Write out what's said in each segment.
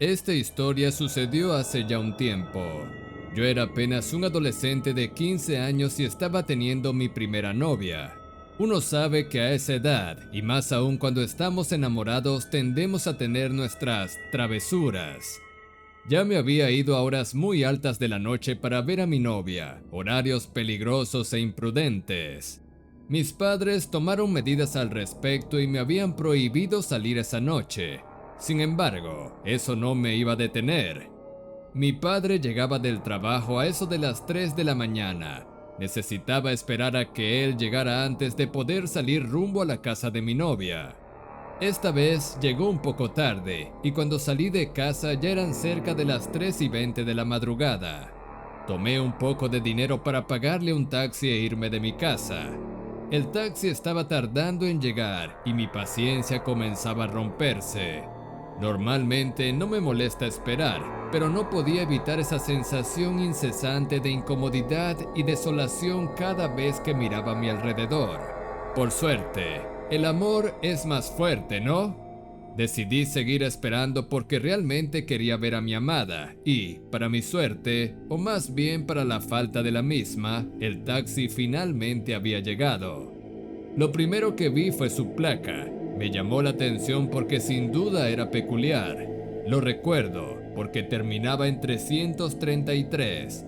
Esta historia sucedió hace ya un tiempo. Yo era apenas un adolescente de 15 años y estaba teniendo mi primera novia. Uno sabe que a esa edad, y más aún cuando estamos enamorados, tendemos a tener nuestras travesuras. Ya me había ido a horas muy altas de la noche para ver a mi novia, horarios peligrosos e imprudentes. Mis padres tomaron medidas al respecto y me habían prohibido salir esa noche. Sin embargo, eso no me iba a detener. Mi padre llegaba del trabajo a eso de las 3 de la mañana. Necesitaba esperar a que él llegara antes de poder salir rumbo a la casa de mi novia. Esta vez llegó un poco tarde y cuando salí de casa ya eran cerca de las 3:20 de la madrugada. Tomé un poco de dinero para pagarle un taxi e irme de mi casa. El taxi estaba tardando en llegar y mi paciencia comenzaba a romperse. Normalmente no me molesta esperar, pero no podía evitar esa sensación incesante de incomodidad y desolación cada vez que miraba a mi alrededor. Por suerte, el amor es más fuerte, ¿no? Decidí seguir esperando porque realmente quería ver a mi amada y, para mi suerte, o más bien para la falta de la misma, el taxi finalmente había llegado. Lo primero que vi fue su placa. Me llamó la atención porque sin duda era peculiar. Lo recuerdo porque terminaba en 333.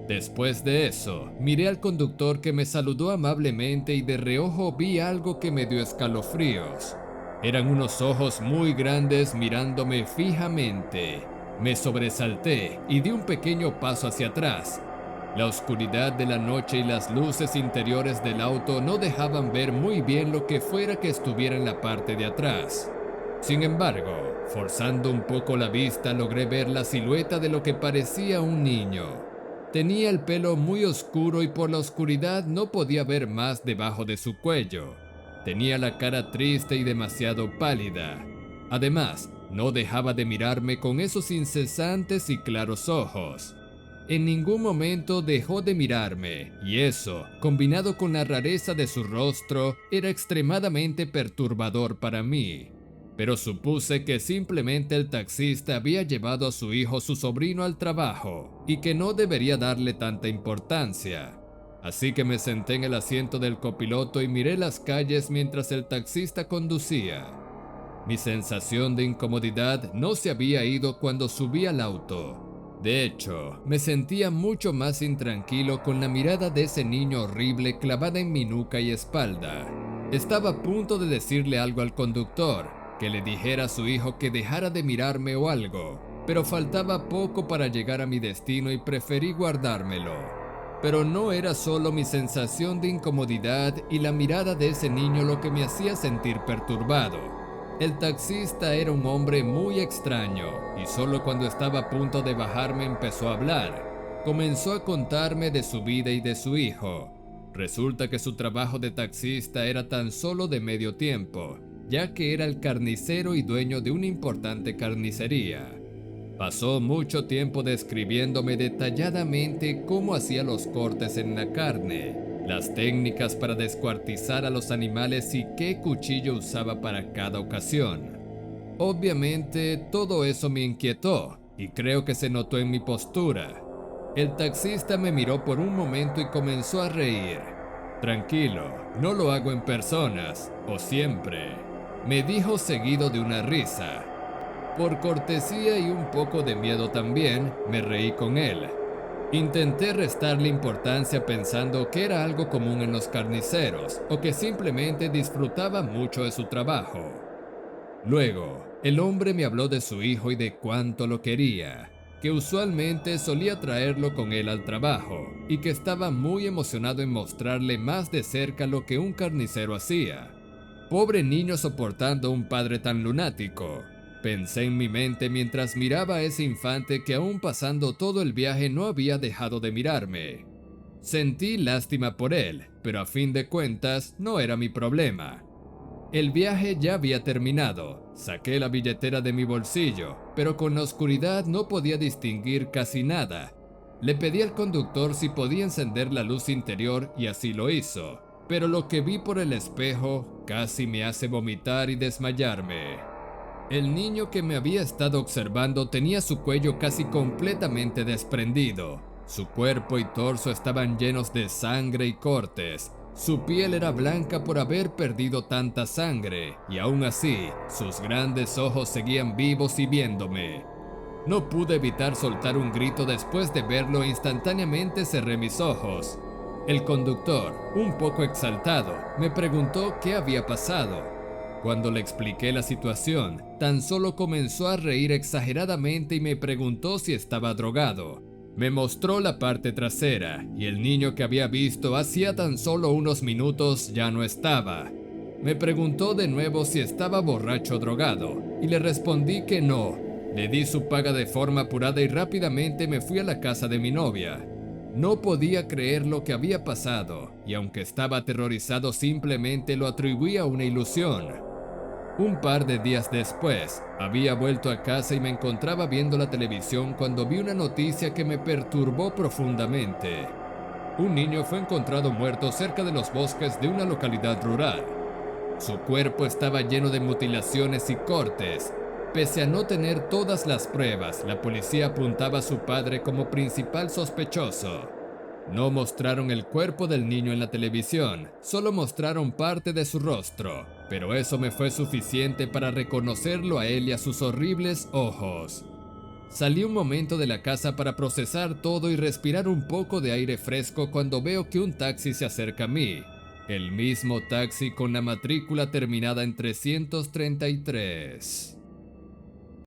Después de eso, miré al conductor que me saludó amablemente y de reojo vi algo que me dio escalofríos. Eran unos ojos muy grandes mirándome fijamente. Me sobresalté y di un pequeño paso hacia atrás. La oscuridad de la noche y las luces interiores del auto no dejaban ver muy bien lo que fuera que estuviera en la parte de atrás. Sin embargo, forzando un poco la vista logré ver la silueta de lo que parecía un niño. Tenía el pelo muy oscuro y por la oscuridad no podía ver más debajo de su cuello. Tenía la cara triste y demasiado pálida. Además, no dejaba de mirarme con esos incesantes y claros ojos. En ningún momento dejó de mirarme, y eso, combinado con la rareza de su rostro, era extremadamente perturbador para mí. Pero supuse que simplemente el taxista había llevado a su hijo, su sobrino, al trabajo, y que no debería darle tanta importancia. Así que me senté en el asiento del copiloto y miré las calles mientras el taxista conducía. Mi sensación de incomodidad no se había ido cuando subí al auto. De hecho, me sentía mucho más intranquilo con la mirada de ese niño horrible clavada en mi nuca y espalda. Estaba a punto de decirle algo al conductor, que le dijera a su hijo que dejara de mirarme o algo, pero faltaba poco para llegar a mi destino y preferí guardármelo. Pero no era solo mi sensación de incomodidad y la mirada de ese niño lo que me hacía sentir perturbado. El taxista era un hombre muy extraño y solo cuando estaba a punto de bajarme empezó a hablar. Comenzó a contarme de su vida y de su hijo. Resulta que su trabajo de taxista era tan solo de medio tiempo, ya que era el carnicero y dueño de una importante carnicería. Pasó mucho tiempo describiéndome detalladamente cómo hacía los cortes en la carne, las técnicas para descuartizar a los animales y qué cuchillo usaba para cada ocasión. Obviamente, todo eso me inquietó y creo que se notó en mi postura. El taxista me miró por un momento y comenzó a reír. Tranquilo, no lo hago en personas, o siempre, me dijo seguido de una risa. Por cortesía y un poco de miedo también, me reí con él. Intenté restarle importancia pensando que era algo común en los carniceros o que simplemente disfrutaba mucho de su trabajo. Luego, el hombre me habló de su hijo y de cuánto lo quería, que usualmente solía traerlo con él al trabajo y que estaba muy emocionado en mostrarle más de cerca lo que un carnicero hacía. Pobre niño soportando un padre tan lunático. Pensé en mi mente mientras miraba a ese infante que aún pasando todo el viaje no había dejado de mirarme. Sentí lástima por él, pero a fin de cuentas no era mi problema. El viaje ya había terminado, saqué la billetera de mi bolsillo, pero con la oscuridad no podía distinguir casi nada. Le pedí al conductor si podía encender la luz interior y así lo hizo, pero lo que vi por el espejo casi me hace vomitar y desmayarme. El niño que me había estado observando tenía su cuello casi completamente desprendido. Su cuerpo y torso estaban llenos de sangre y cortes. Su piel era blanca por haber perdido tanta sangre, y aún así, sus grandes ojos seguían vivos y viéndome. No pude evitar soltar un grito después de verlo e instantáneamente cerré mis ojos. El conductor, un poco exaltado, me preguntó qué había pasado. Cuando le expliqué la situación, tan solo comenzó a reír exageradamente y me preguntó si estaba drogado. Me mostró la parte trasera y el niño que había visto hacía tan solo unos minutos ya no estaba. Me preguntó de nuevo si estaba borracho o drogado y le respondí que no. Le di su paga de forma apurada y rápidamente me fui a la casa de mi novia. No podía creer lo que había pasado y aunque estaba aterrorizado simplemente lo atribuí a una ilusión. Un par de días después, había vuelto a casa y me encontraba viendo la televisión cuando vi una noticia que me perturbó profundamente. Un niño fue encontrado muerto cerca de los bosques de una localidad rural. Su cuerpo estaba lleno de mutilaciones y cortes. Pese a no tener todas las pruebas, la policía apuntaba a su padre como principal sospechoso. No mostraron el cuerpo del niño en la televisión, solo mostraron parte de su rostro, pero eso me fue suficiente para reconocerlo a él y a sus horribles ojos. Salí un momento de la casa para procesar todo y respirar un poco de aire fresco cuando veo que un taxi se acerca a mí. El mismo taxi con la matrícula terminada en 333.